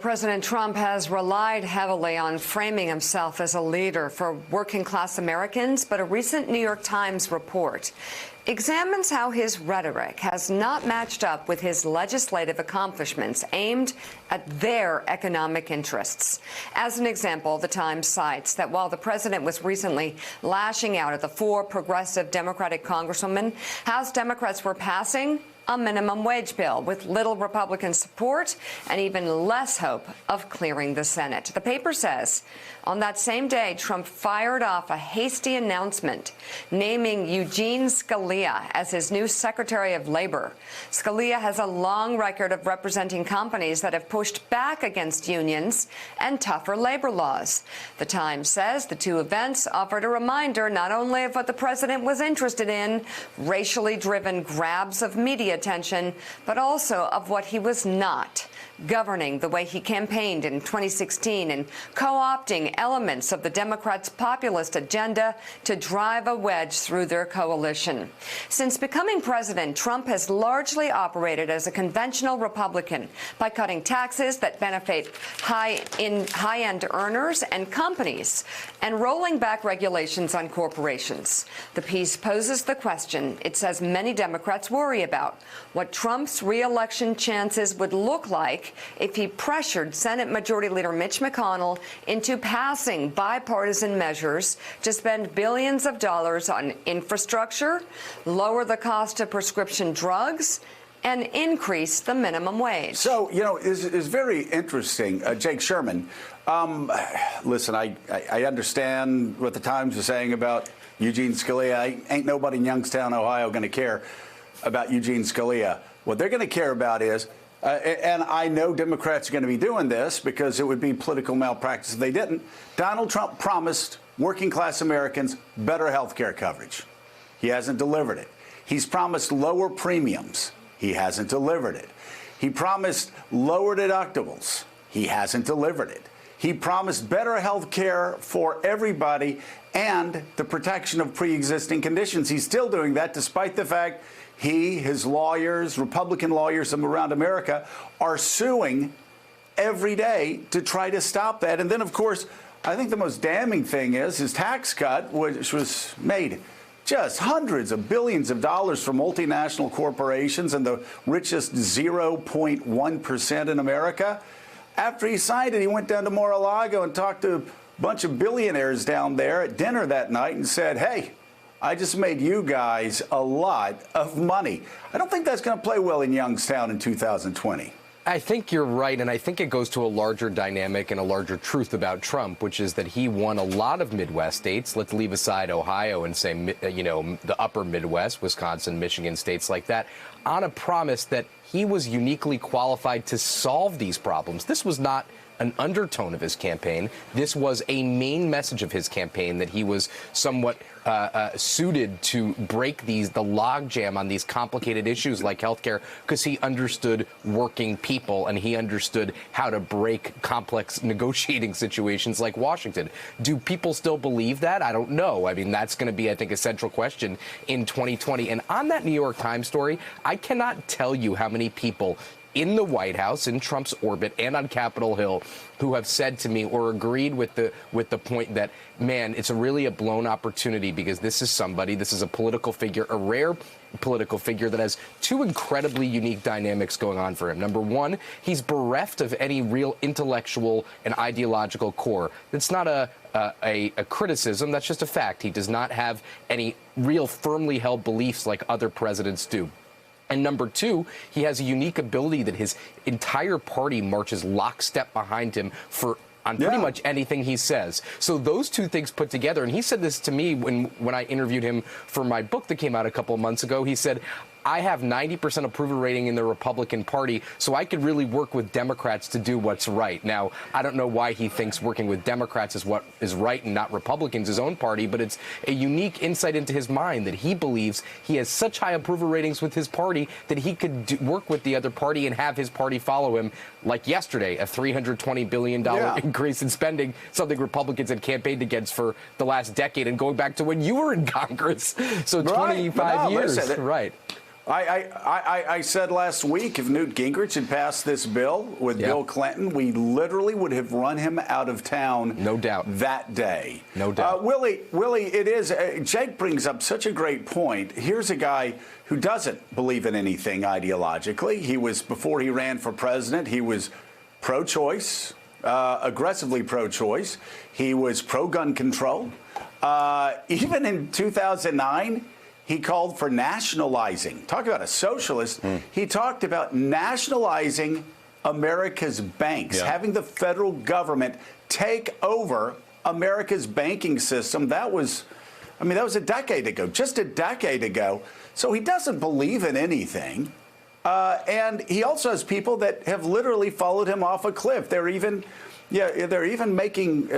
President Trump has relied heavily on framing himself as a leader for working-class Americans, but a recent New York Times report examines how his rhetoric has not matched up with his legislative accomplishments aimed at their economic interests. As an example, the Times cites that while the president was recently lashing out at the 4 progressive Democratic congresswomen, House Democrats were passing a minimum wage bill with little Republican support and even less hope of clearing the Senate. The paper says on that same day, Trump fired off a hasty announcement naming Eugene Scalia as his new Secretary of Labor. Scalia has a long record of representing companies that have pushed back against unions and tougher labor laws. The Times says the two events offered a reminder not only of what the president was interested in, racially driven grabs of media attention, but also of what he was not, governing the way he campaigned in 2016 and co-opting elements of the Democrats' populist agenda to drive a wedge through their coalition. Since becoming president, Trump has largely operated as a conventional Republican by cutting taxes that benefit high-end earners and companies and rolling back regulations on corporations. The piece poses the question it says many Democrats worry about: what Trump's re-election chances would look like if he pressured Senate Majority Leader Mitch McConnell into passing bipartisan measures to spend billions of dollars on infrastructure, lower the cost of prescription drugs, and increase the minimum wage. So, you know, it's very interesting. Jake Sherman, listen, I understand what the Times is saying about Eugene Scalia. Ain't nobody in Youngstown, Ohio, going to care about Eugene Scalia. What they're going to care about is, and I know Democrats are going to be doing this because it would be political malpractice if they didn't. Donald Trump promised working-class Americans better health care coverage. He hasn't delivered it. He's promised lower premiums. He hasn't delivered it. He promised lower deductibles. He hasn't delivered it. He promised better health care for everybody and the protection of pre-existing conditions. He's still doing that despite the fact he, his lawyers, Republican lawyers around America, are suing every day to try to stop that. And then, of course, I think the most damning thing is his tax cut, which was made just hundreds of billions of dollars for multinational corporations and the richest 0.1% in America. After he signed it, he went down to Mar-a-Lago and talked to a bunch of billionaires down there at dinner that night and said, hey, I just made you guys a lot of money. I don't think that's going to play well in Youngstown in 2020. I think you're right, and I think it goes to a larger dynamic and a larger truth about Trump, which is that he won a lot of Midwest states. Let's leave aside Ohio and say, you know, the upper Midwest, Wisconsin, Michigan, states like that, on a promise that he was uniquely qualified to solve these problems. This was not an undertone of his campaign. This was a main message of his campaign, that he was somewhat suited to break the logjam on these complicated issues like healthcare, because he understood working people and he understood how to break complex negotiating situations like Washington. Do people still believe that? I don't know. I mean, that's going to be, I think, a central question in 2020. And on that New York Times story, I cannot tell you how many people in the White House, in Trump's orbit, and on Capitol Hill, who have said to me or agreed with the point that, man, it's really a blown opportunity because this is a political figure, a rare political figure that has two incredibly unique dynamics going on for him. Number one, he's bereft of any real intellectual and ideological core. It's not a criticism, that's just a fact. He does not have any real firmly held beliefs like other presidents do. And number two, he has a unique ability that his entire party marches lockstep behind him on pretty much anything he says. So those two things put together, and he said this to me when I interviewed him for my book that came out a couple of months ago. He said, I have 90% approval rating in the Republican Party, so I could really work with Democrats to do what's right. Now, I don't know why he thinks working with Democrats is what is right and not Republicans, his own party, but it's a unique insight into his mind that he believes he has such high approval ratings with his party that he could work with the other party and have his party follow him. Like yesterday, a $320 billion increase in spending, something Republicans had campaigned against for the last decade and going back to when you were in Congress. So 25 years. Listen, right. I said last week if Newt Gingrich had passed this bill with Bill Clinton, we literally would have run him out of town. No doubt. That day. No doubt. Willie, it is. Jake brings up such a great point. Here's a guy who doesn't believe in anything ideologically. Before he ran for president, he was pro-choice, aggressively pro-choice. He was pro-gun control. Even in 2009, he called for nationalizing. Talk about a socialist. He talked about nationalizing America's banks, having the federal government take over America's banking system. That was a decade ago, just a decade ago. So he doesn't believe in anything. And he also has people that have literally followed him off a cliff. They're even making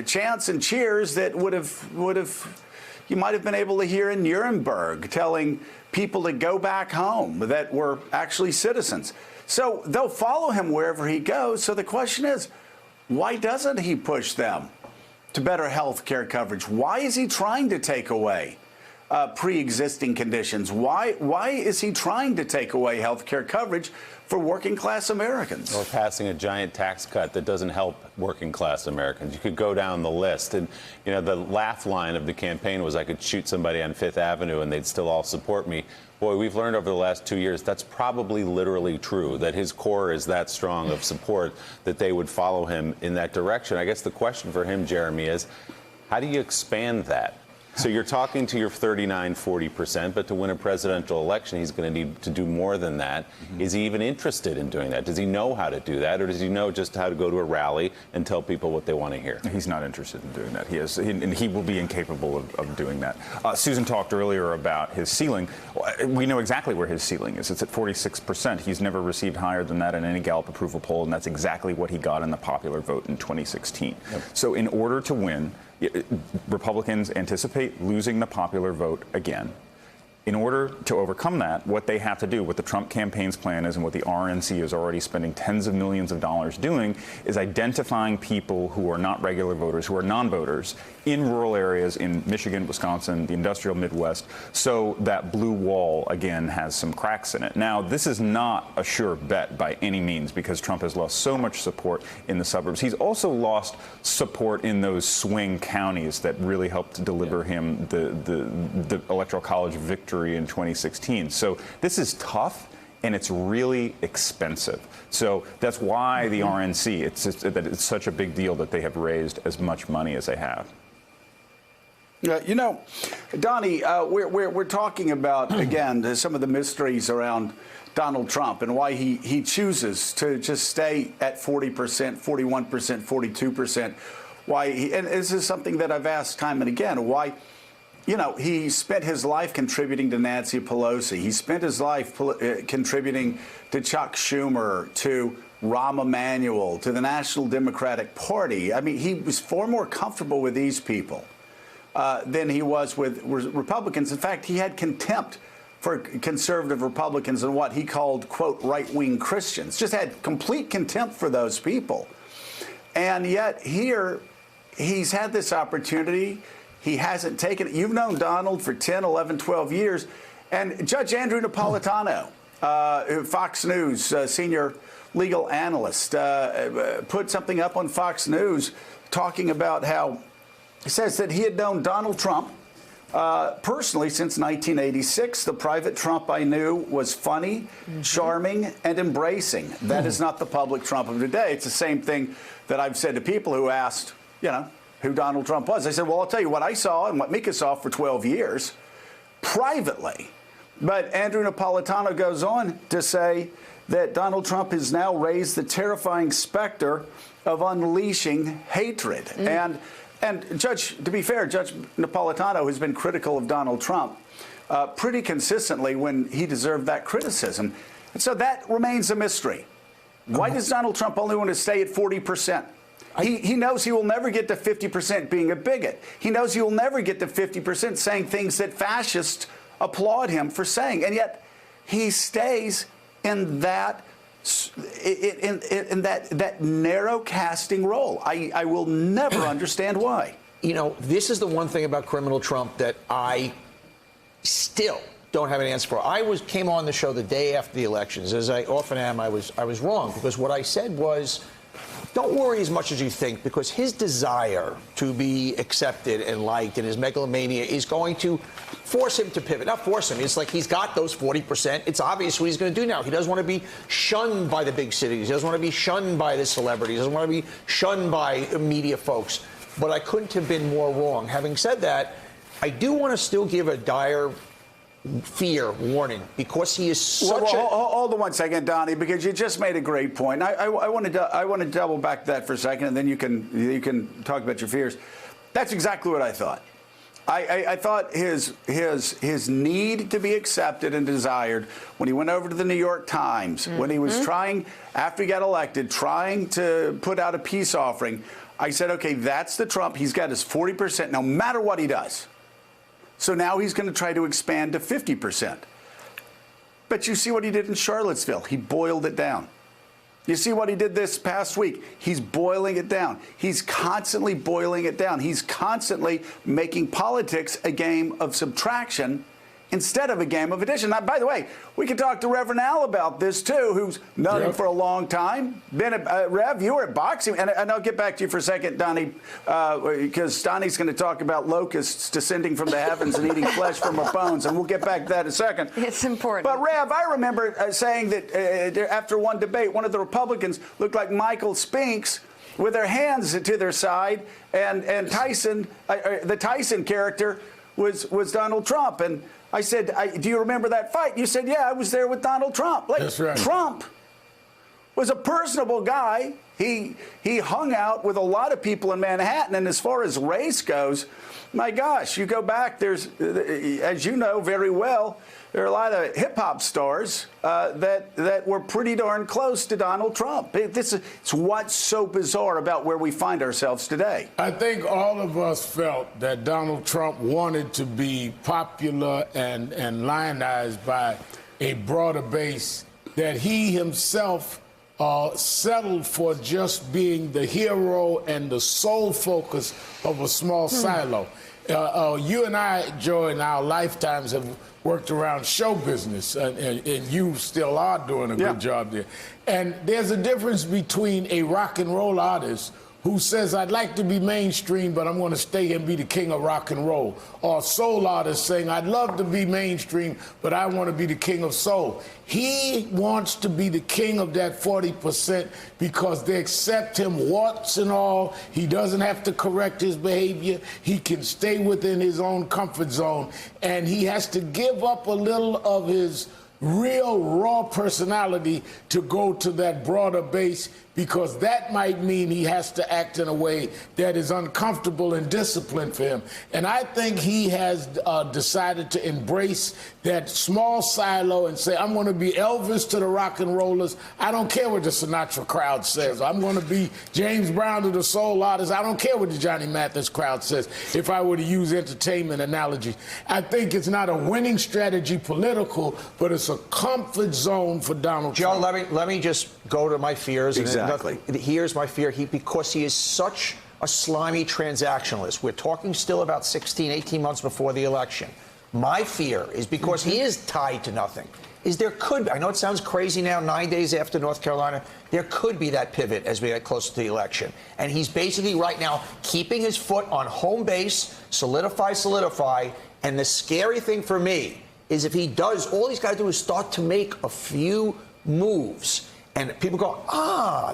chants and cheers that would have you might have been able to hear in Nuremberg, telling people to go back home that were actually citizens. So they'll follow him wherever he goes. So the question is, why doesn't he push them to better health care coverage? Why is he trying to take away pre-existing conditions? Why is he trying to take away health care coverage for working class Americans? Or passing a giant tax cut that doesn't help working class Americans. You could go down the list. And, the laugh line of the campaign was I could shoot somebody on Fifth Avenue and they'd still all support me. Boy, we've learned over the last 2 years that's probably literally true, that his core is that strong of support that they would follow him in that direction. I guess the question for him, Jeremy, is how do you expand that? So you're talking to your 39-40%, but to win a presidential election, he's going to need to do more than that. Is he even interested in doing that? Does he know how to do that, or does he know just how to go to a rally and tell people what they want to hear? He's not interested in doing that. And he will be incapable of doing that. Susan talked earlier about his ceiling. We know exactly where his ceiling is. It's at 46%. He's never received higher than that in any Gallup approval poll, and that's exactly what he got in the popular vote in 2016. Yep. So in order to win, Republicans anticipate losing the popular vote again. In order to overcome that, what they have to do, what the Trump campaign's plan is and what the RNC is already spending tens of millions of dollars doing, is identifying people who are not regular voters, who are non-voters, in rural areas in Michigan, Wisconsin, the industrial Midwest, so that blue wall, again, has some cracks in it. Now, this is not a sure bet by any means because Trump has lost so much support in the suburbs. He's also lost support in those swing counties that really helped deliver him the Electoral College victory in 2016. So this is tough, and it's really expensive. So that's why the RNC, it's such a big deal that they have raised as much money as they have. Donnie, we're talking about, again, some of the mysteries around Donald Trump and why he chooses to just stay at 40%, 41%, 42%. And this is something that I've asked time and again, why. He spent his life contributing to Nancy Pelosi. He spent his life contributing to Chuck Schumer, to Rahm Emanuel, to the National Democratic Party. I mean, he was far more comfortable with these people than he was with Republicans. In fact, he had contempt for conservative Republicans and what he called, quote, right-wing Christians. Just had complete contempt for those people. And yet here, he's had this opportunity. He hasn't taken it. You've known Donald for 10, 11, 12 years. And Judge Andrew Napolitano, Fox News senior legal analyst, put something up on Fox News talking about how he says that he had known Donald Trump personally since 1986. The private Trump I knew was funny, charming, and embracing. That is not the public Trump of today. It's the same thing that I've said to people who asked, who Donald Trump was. I said, well, I'll tell you what I saw and what Mika saw for 12 years privately. But Andrew Napolitano goes on to say that Donald Trump has now raised the terrifying specter of unleashing hatred. And to be fair, Judge Napolitano has been critical of Donald Trump pretty consistently when he deserved that criticism. And so that remains a mystery. Why does Donald Trump only want to stay at 40%? He knows he will never get to 50% being a bigot. He knows he will never get to 50% saying things that fascists applaud him for saying. And yet he stays in that that narrow casting role. I will never understand why. This is the one thing about criminal Trump that I still don't have an answer for. Came on the show the day after the elections. As I often am, I was wrong, because what I said was, don't worry as much as you think, because his desire to be accepted and liked and his megalomania is going to force him to pivot. Not force him. It's like he's got those 40%. It's obvious what he's going to do now. He doesn't want to be shunned by the big cities. He doesn't want to be shunned by the celebrities. He doesn't want to be shunned by media folks. But I couldn't have been more wrong. Having said that, I do want to still give a dire fear warning, because he is such hold on 1 second, Donnie, because you just made a great point. I want to double back that for a second, and then you can talk about your fears. That's exactly what I thought. I thought his need to be accepted and desired when he went over to the New York Times, when he was trying, after he got elected, trying to put out a peace offering. I said, okay, that's the Trump. He's got his 40% no matter what he does. So now he's going to try to expand to 50%. But you see what he did in Charlottesville. He boiled it down. You see what he did this past week. He's boiling it down. He's constantly boiling it down. He's constantly making politics a game of subtraction instead of a game of addition. Now, by the way, we can talk to Reverend Al about this, too, who's known him for a long time. Rev, you were at boxing. And I'll get back to you for a second, Donnie, because Donnie's going to talk about locusts descending from the heavens and eating flesh from our bones. And we'll get back to that in a second. It's important. But, Rev, I remember saying that after one debate, one of the Republicans looked like Michael Spinks with their hands to their side. And Tyson, the Tyson character, was Donald Trump. And I said, do you remember that fight? You said, yeah, I was there with Donald Trump. Like, that's right. Trump was a personable guy. He hung out with a lot of people in Manhattan. And as far as race goes, my gosh, you go back, there's, as you know very well, there are a lot of hip-hop stars that were pretty darn close to Donald Trump. It's what's so bizarre about where we find ourselves today. I think all of us felt that Donald Trump wanted to be popular and lionized by a broader base, that he himself settled for just being the hero and the sole focus of a small silo. You and I, Joe, in our lifetimes have worked around show business, and you still are doing a good job there. And there's a difference between a rock and roll artist who says, I'd like to be mainstream, but I'm going to stay and be the king of rock and roll. Or a soul artist saying, I'd love to be mainstream, but I want to be the king of soul. He wants to be the king of that 40% because they accept him warts and all. He doesn't have to correct his behavior. He can stay within his own comfort zone. And he has to give up a little of his real raw personality to go to that broader base, because that might mean he has to act in a way that is uncomfortable and disciplined for him. And I think he has decided to embrace that small silo and say, I'm going to be Elvis to the rock and rollers. I don't care what the Sinatra crowd says. I'm going to be James Brown to the soul artists. I don't care what the Johnny Mathis crowd says, if I were to use entertainment analogy. I think it's not a winning strategy political, but it's a comfort zone for Donald Trump. Joe, let me just go to my fears. Exactly. Here's my fear. Because he is such a slimy transactionalist. We're talking still about 16, 18 months before the election. My fear is because he is tied to nothing. There could be, I know it sounds crazy now, 9 days after North Carolina, there could be that pivot as we get closer to the election. And he's basically right now keeping his foot on home base, solidify. And the scary thing for me is if he does, all he's got to do is start to make a few moves. And people go,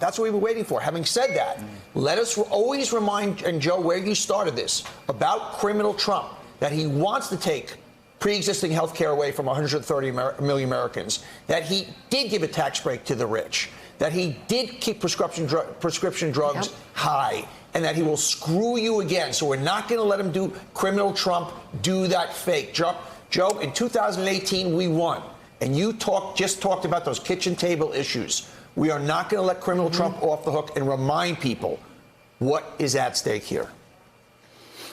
that's what we were waiting for. Having said that, let us always remind, and Joe, where you started this, about criminal Trump, that he wants to take pre-existing health care away from 130 million Americans, that he did give a tax break to the rich, that he did keep prescription drugs high, and that he will screw you again. So we're not going to let him do criminal Trump do that fake. Joe, in 2018, we won. And you just talked about those kitchen table issues. We are not going to let criminal Trump off the hook, and remind people what is at stake here.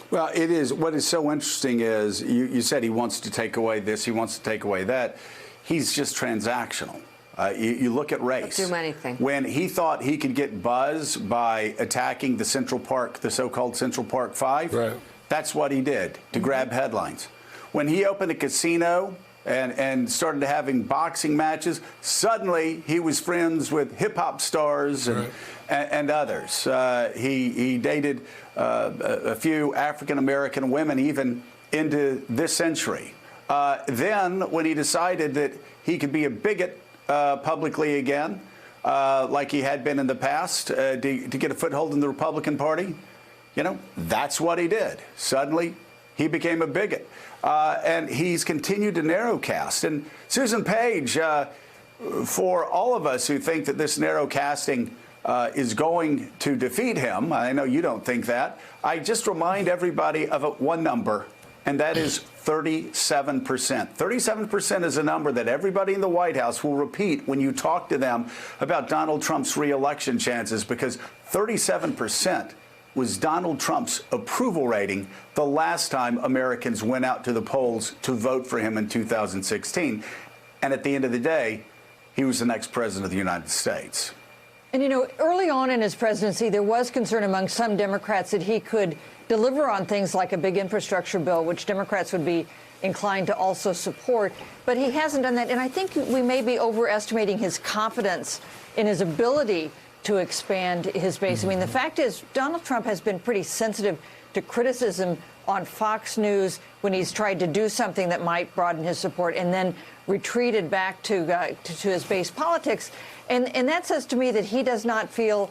Well, it is. What is so interesting is you said he wants to take away this, he wants to take away that. He's just transactional. You look at race. Do anything. When he thought he could get buzz by attacking the Central Park, the so-called Central Park Five, that's what he did to grab headlines. When he opened a casino and started having boxing matches. Suddenly, he was friends with hip-hop stars and others. He dated a few African-American women even into this century. Then, when he decided that he could be a bigot publicly again, like he had been in the past, to get a foothold in the Republican Party, that's what he did. Suddenly, he became a bigot. And he's continued to narrowcast. And Susan Page, for all of us who think that this narrowcasting is going to defeat him, I know you don't think that, I just remind everybody of one number, and that is 37%. 37% is a number that everybody in the White House will repeat when you talk to them about Donald Trump's re-election chances, because 37% was Donald Trump's approval rating the last time Americans went out to the polls to vote for him in 2016. And at the end of the day, he was the next president of the United States. And, early on in his presidency, there was concern among some Democrats that he could deliver on things like a big infrastructure bill, which Democrats would be inclined to also support. But he hasn't done that. And I think we may be overestimating his confidence in his ability to expand his base. I mean, the fact is, Donald Trump has been pretty sensitive to criticism on Fox News when he's tried to do something that might broaden his support, and then retreated back to his base politics. And that says to me that he does not feel,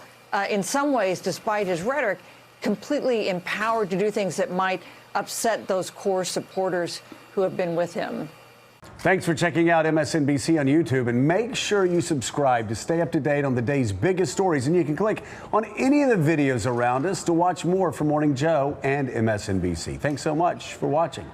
in some ways, despite his rhetoric, completely empowered to do things that might upset those core supporters who have been with him. Thanks for checking out MSNBC on YouTube, and make sure you subscribe to stay up to date on the day's biggest stories. And you can click on any of the videos around us to watch more from Morning Joe and MSNBC. Thanks so much for watching.